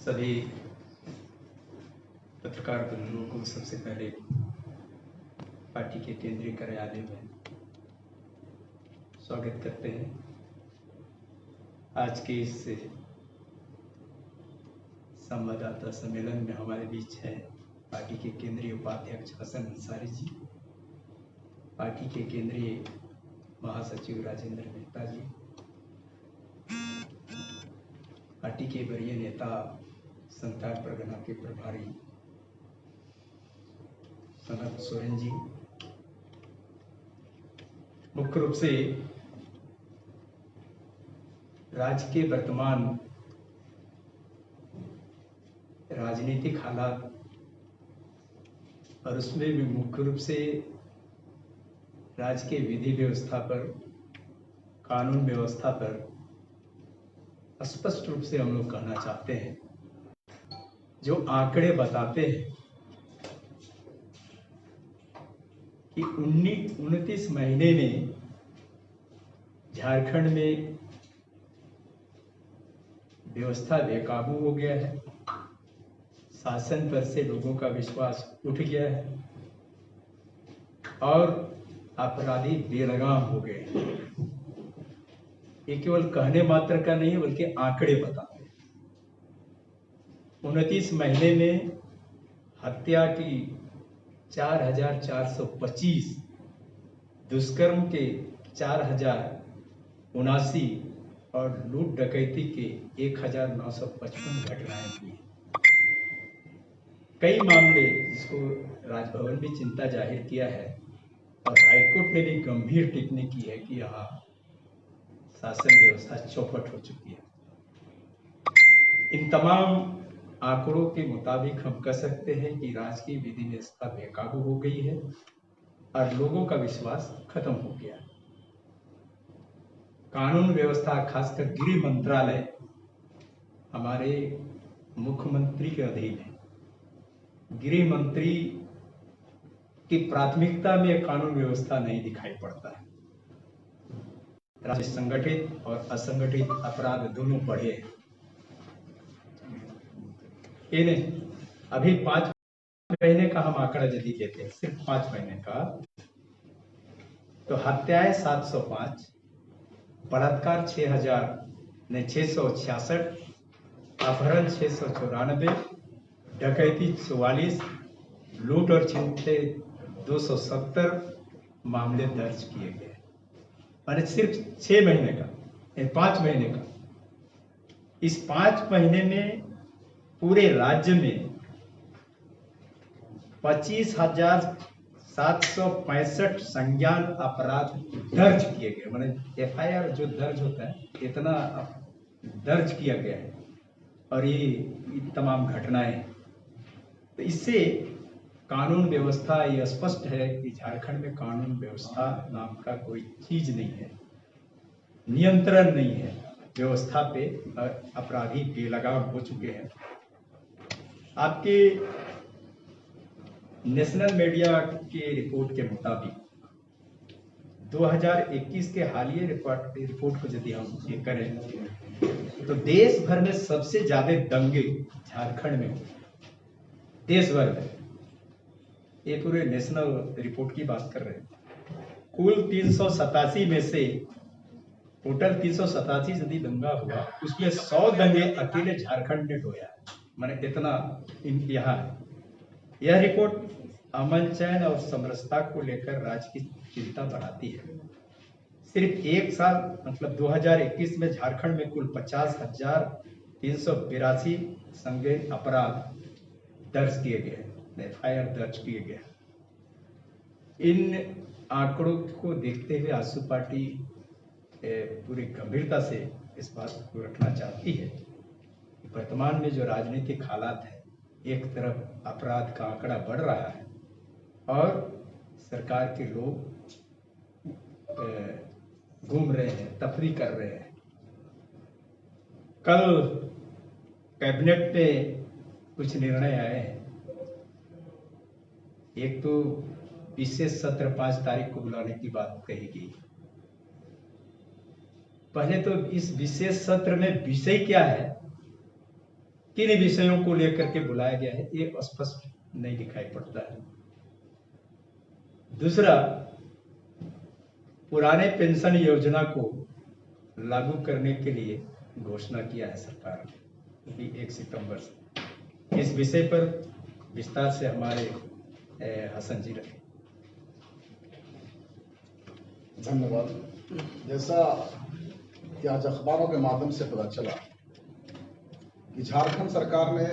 सभी पत्रकार बंधुओं को सबसे पहले पार्टी के केंद्रीय कार्यालय में स्वागत करते हैं। आज के इस संवाददाता सम्मेलन में हमारे बीच है पार्टी के केंद्रीय उपाध्यक्ष हसन अंसारी जी, पार्टी के केंद्रीय महासचिव राजेंद्र मेहता जी, पार्टी के वरीय नेता संथाल परगना के प्रभारी सनत सोरेन जी, मुख्य रूप से राज्य के वर्तमान राजनीतिक हालात और उसमें भी मुख्य रूप से राज्य के विधि व्यवस्था पर, कानून व्यवस्था पर स्पष्ट रूप से हम लोग कहना चाहते हैं। जो आंकड़े बताते हैं कि 29 महीने में झारखंड में व्यवस्था बेकाबू हो गया है, शासन पर से लोगों का विश्वास उठ गया है और अपराधी बेलगाम हो गए हैं। ये केवल कहने मात्र का नहीं बल्कि आंकड़े बताते हैं। 29 महीने में हत्या की 4425, दुष्कर्म के 4079 और लूट डकैती के 1955 घटनाएं हुई। कई मामले जिसको राजभवन भी चिंता जाहिर किया है और हाईकोर्ट ने भी गंभीर टिप्पणी की है कि यहाँ शासन व्यवस्था चौपट हो चुकी है। इन तमाम आंकड़ों के मुताबिक हम कह सकते हैं कि राज्य की विधि व्यवस्था बेकाबू हो गई है और लोगों का विश्वास खत्म हो गया। कानून व्यवस्था, खासकर गृह मंत्रालय हमारे मुख्यमंत्री के अधीन है। गृह मंत्री की प्राथमिकता में कानून व्यवस्था नहीं दिखाई पड़ता है। राज्य संगठित और असंगठित अपराध दोनों बढ़े हैं। अभी 5 महीने का हम आंकड़ा यदि लेते हैं, सिर्फ 5 महीने का, तो हत्याएं 705, बलात्कार 666, अपहरण 694, डकैती 44, लूट और छीनते 270 मामले दर्ज किए गए। मैंने सिर्फ 6 महीने का, 5 महीने का। इस 5 महीने में पूरे राज्य में 25,765 संज्ञान अपराध दर्ज किए गए। मैंने FIR जो दर्ज होता है इतना दर्ज किया गया है और ये तमाम घटनाएं। तो इससे कानून व्यवस्था ये स्पष्ट है कि झारखंड में कानून व्यवस्था नाम का कोई चीज नहीं है, नियंत्रण नहीं है व्यवस्था पे, अपराधी बेलगाम हो चुके हैं। आपके नेशनल मीडिया के रिपोर्ट के मुताबिक 2021 के हालिया रिपोर्ट को यदि हम ये करें तो देश भर में सबसे ज्यादा दंगे झारखंड में हुए, देश भर में। ये पूरे नेशनल रिपोर्ट की बात कर रहे हैं। कुल 387 में से टोटल 387 यदि दंगा हुआ, उसमें 100 दंगे अकेले झारखंड में हुआ। मैंने इतना यहाँ है। यह रिपोर्ट अमन चैन और समरसता को लेकर राज्य की चिंता बढ़ाती है। सिर्फ एक साल मतलब 2021 में झारखंड में कुल 50,382 संज्ञेय अपराध दर्ज किए गए, FIR दर्ज किए गए। इन आंकड़ों को देखते हुए आजसू पार्टी पूरी गंभीरता से इस बात को रखना चाहती है। वर्तमान में जो राजनीतिक हालात है, एक तरफ अपराध का आंकड़ा बढ़ रहा है और सरकार के लोग घूम रहे हैं, तफरीह कर रहे हैं। कल कैबिनेट में कुछ निर्णय आए हैं। एक तो विशेष सत्र 5 तारीख को बुलाने की बात कही गई। पहले तो इस विशेष सत्र में विषय क्या है किन विषयों को लेकर के बुलाया गया है ये स्पष्ट नहीं दिखाई पड़ता है। दूसरा, पुराने पेंशन योजना को लागू करने के लिए घोषणा किया है सरकार ने कि 1 सितंबर से। इस विषय पर विस्तार से हमारे हसन जी रखें। धन्यवाद। जैसा कि आज अखबारों के माध्यम से पता चला कि झारखंड सरकार ने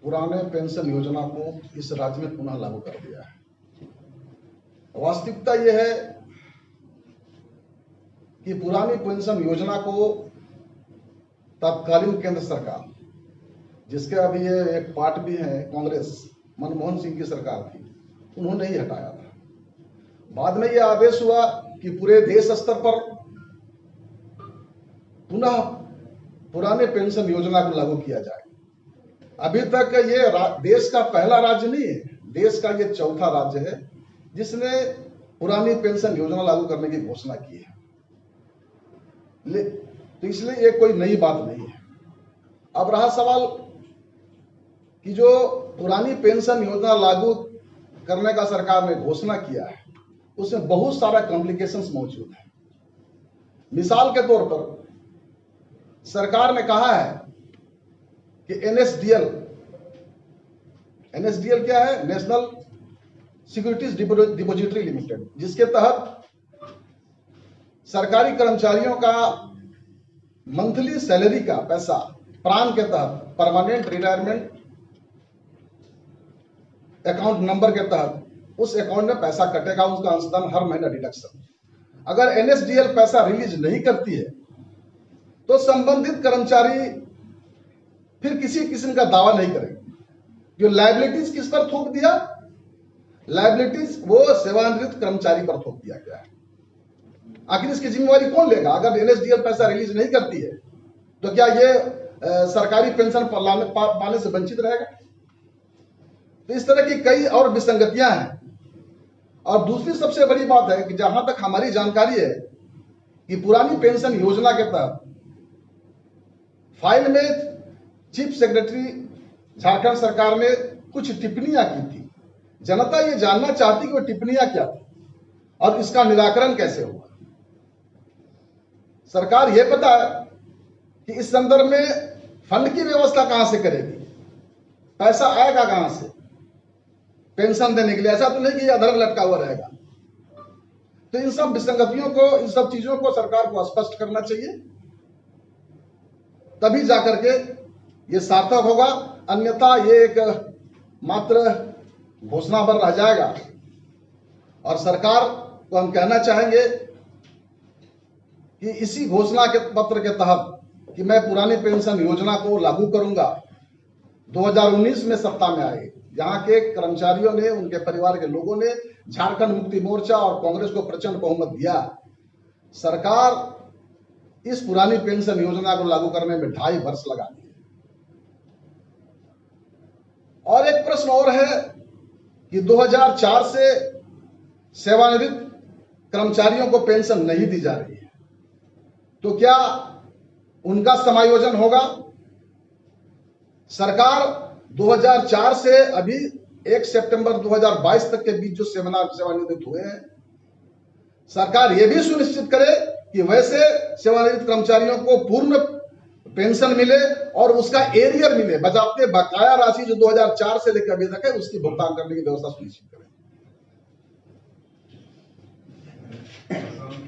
पुराने पेंशन योजना को इस राज्य में पुनः लागू कर दिया है। वास्तविकता यह है कि पुरानी पेंशन योजना को तत्कालीन केंद्र सरकार, जिसके अभी ये एक पार्ट भी है कांग्रेस, मनमोहन सिंह की सरकार थी, उन्होंने ही हटाया था। बाद में यह आदेश हुआ कि पूरे देश स्तर पर पुनः पुराने पेंशन योजना को लागू किया जाए। अभी तक ये देश का पहला राज्य नहीं है, देश का ये चौथा राज्य है जिसने पुरानी पेंशन योजना लागू करने की घोषणा की है। तो इसलिए ये कोई नई बात नहीं है। अब रहा सवाल कि जो पुरानी पेंशन योजना लागू करने का सरकार ने घोषणा किया है उसमें बहुत सारा कॉम्प्लिकेशंस मौजूद है। मिसाल के तौर पर सरकार ने कहा है कि एनएसडीएल क्या है? नेशनल सिक्योरिटीज डिपॉजिटरी लिमिटेड, जिसके तहत सरकारी कर्मचारियों का मंथली सैलरी का पैसा प्राण के तहत, परमानेंट रिटायरमेंट अकाउंट नंबर के तहत उस अकाउंट में पैसा कटेगा, उसका अंशदान हर महीना डिडक्शन। अगर एनएसडीएल पैसा रिलीज नहीं करती है तो संबंधित कर्मचारी फिर किसी किस्म का दावा नहीं करेंगे। जो लायबिलिटीज किस पर थोप दिया? लायबिलिटीज वो सेवानिवृत्त कर्मचारी पर थोप दिया गया है। आखिर इसकी जिम्मेवारी कौन लेगा? अगर एनएसडीएल पैसा रिलीज नहीं करती है तो क्या ये सरकारी पेंशन पाने से वंचित रहेगा? तो इस तरह की कई और विसंगतियां हैं। और दूसरी सबसे बड़ी बात है कि जहां तक हमारी जानकारी है कि पुरानी पेंशन योजना के तहत फाइल में चीफ सेक्रेटरी झारखंड सरकार ने कुछ टिप्पणियां की थी। जनता ये जानना चाहती कि वो टिप्पणियां क्या थी और इसका निराकरण कैसे हुआ। सरकार ये पता है कि इस संदर्भ में फंड की व्यवस्था कहां से करेगी, पैसा आएगा कहां से पेंशन देने के लिए। ऐसा तो नहीं कि अधर लटका हुआ रहेगा। तो इन सब विसंगतियों को, इन सब चीजों को सरकार को स्पष्ट करना चाहिए, तभी जाकर के ये सार्थक होगा। अन्यथा ये एक मात्र घोषणा पर रह जाएगा। और सरकार को हम कहना चाहेंगे कि इसी घोषणा के पत्र के तहत कि मैं पुरानी पेंशन योजना को लागू करूंगा, 2019 में सत्ता में आए, यहाँ के कर्मचारियों ने, उनके परिवार के लोगों ने झारखंड मुक्ति मोर्चा और कांग्रेस को प्रचंड बहुमत दिया। सरकार इस पुरानी पेंशन योजना को लागू करने में 2.5 वर्ष लगा दिए। और एक प्रश्न और है कि 2004 से सेवानिवृत्त कर्मचारियों को पेंशन नहीं दी जा रही है, तो क्या उनका समायोजन होगा? सरकार 2004 से अभी 1 सितंबर 2022 तक के बीच जो सेवानिवृत्त हुए हैं, सरकार यह भी सुनिश्चित करे कि वैसे सेवानिवृत्त कर्मचारियों को पूर्ण पेंशन मिले और उसका एरियर मिले, बजाते बकाया राशि जो 2004 से लेकर अभी तक है उसकी भुगतान करने की व्यवस्था सुनिश्चित करें।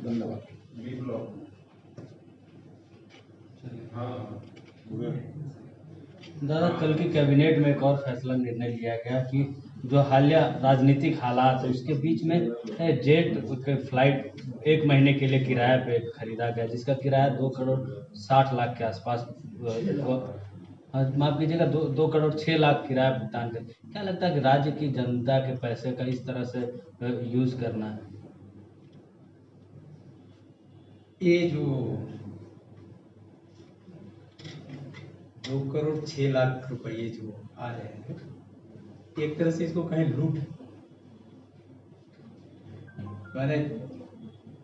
धन्यवाद। दादा, कल की कैबिनेट में एक और फैसला निर्णय लिया गया कि जो हालिया राजनीतिक हालात है उसके बीच में जेट फ्लाइट 1 महीने के लिए किराए पे खरीदा गया, जिसका किराया 2 करोड़ 60 लाख के आसपास, माफ कीजिएगा 2 करोड़ 6 लाख किराया भुगतान कर। क्या लगता है कि राज्य की जनता के पैसे का इस तरह से यूज करना है? ये जो 2 करोड़ 6 लाख रुपए जो आ रहे हैं, एक तरह से इसको कहें लूट माने,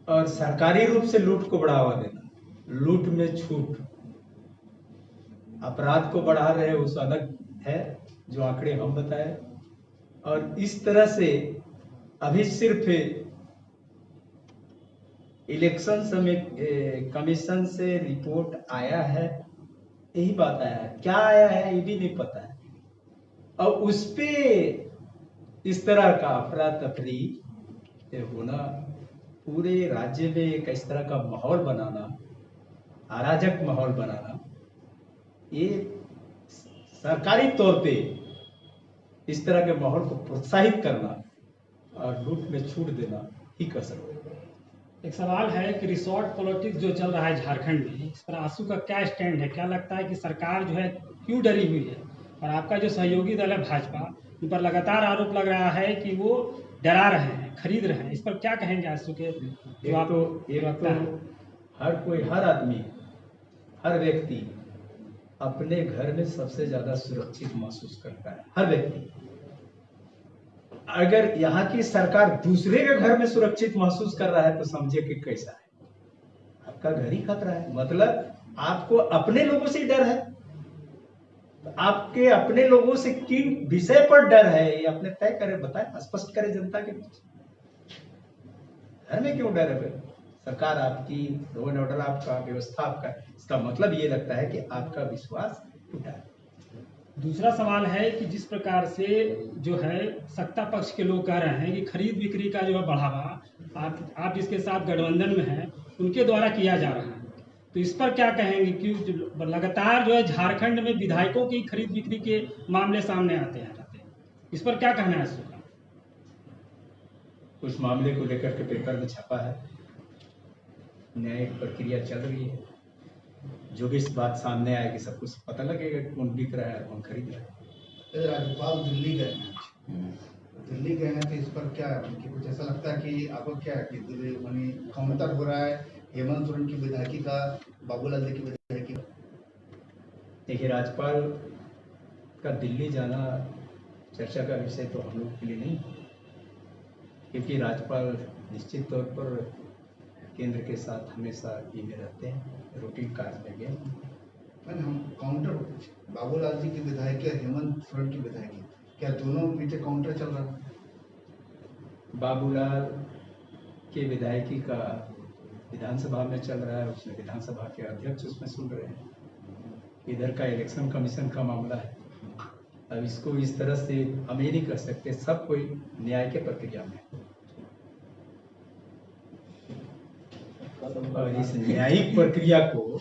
और सरकारी रूप से लूट को बढ़ावा देना, लूट में छूट, अपराध को बढ़ा रहे हैं उस अलग है, जो आंकड़े हम बताए। और इस तरह से अभी सिर्फ इलेक्शन कमीशन से रिपोर्ट आया है, यही बात आया है, क्या आया है ये भी नहीं पता है। और उस पे इस तरह का अफरा तफरी होना, पूरे राज्य में एक इस तरह का माहौल बनाना, अराजक माहौल बनाना, ये सरकारी तौर पे इस तरह के माहौल को प्रोत्साहित करना और लूट में छूट देना ही कर सकते हैं। एक सवाल है कि रिसोर्ट पॉलिटिक्स जो चल रहा है झारखंड में, इस पर आंसू का क्या स्टैंड है? क्या लगता है कि सरकार जो है क्यों डरी हुई है? और आपका जो सहयोगी दल है भाजपा, उन पर लगातार आरोप लग रहा है कि वो डरा रहे हैं, खरीद रहे हैं। इस पर क्या कहेंगे आंसू के? हर कोई, हर आदमी, हर व्यक्ति अपने घर में सबसे ज्यादा सुरक्षित महसूस करता है, हर व्यक्ति। अगर यहाँ की सरकार दूसरे के घर में सुरक्षित महसूस कर रहा है तो समझे कि कैसा है, आपका घर ही खतरा है। मतलब आपको अपने लोगों से डर है, आपके अपने लोगों से किन विषय पर डर है ये अपने तय करें, बताएं, स्पष्ट करें जनता के बीच। घर में क्यों डर है? सरकार आपकी, लॉ एंड ऑर्डर आपका, व्यवस्था आपका, इसका मतलब ये लगता है कि आपका विश्वास टूटा है। दूसरा सवाल है कि जिस प्रकार से जो है सत्ता पक्ष के लोग कह रहे हैं कि खरीद बिक्री का जो है बढ़ावा आप जिसके साथ गठबंधन में हैं उनके द्वारा किया जा रहा है, तो इस पर क्या कहेंगे? कि लगातार जो है झारखंड में विधायकों की खरीद बिक्री के मामले सामने आते हैं, इस पर क्या कहना है इसका? उस मामले को लेकर के पेपर में छपा है, न्यायिक प्रक्रिया चल रही है। जो भी इस बात सामने आएगी सब कुछ पता लगेगा कौन बिक रहा है, कौन खरीद रहा है। राज्यपाल दिल्ली गए हैं तो इस पर क्या है कि कुछ ऐसा लगता है कि आपको क्या है कि दिल्ली मानी काउंटर हो रहा है हेमंत सोरेन की विधायकी का बाबूलाल जी की विधायकी? देखिए, राज्यपाल का दिल्ली जाना चर्चा का विषय तो हम लोग के लिए नहीं, क्योंकि राज्यपाल निश्चित तौर पर केंद्र के साथ हमेशा ये में रहते हैं, रूटीन कार्य में गए। मैंने हम काउंटर बाबूलाल जी की विधायकी और हेमंत सोरेन की विधायकी, क्या दोनों बीच काउंटर चल रहा है? बाबूलाल के विधायकी का विधानसभा में चल रहा है, उसमें विधानसभा के अध्यक्ष उसमें सुन रहे हैं। इधर का इलेक्शन कमीशन का मामला है। अब इसको इस तरह से हम ये नहीं कर सकते, सब कोई न्याय के प्रक्रिया में, और इस न्यायिक प्रक्रिया को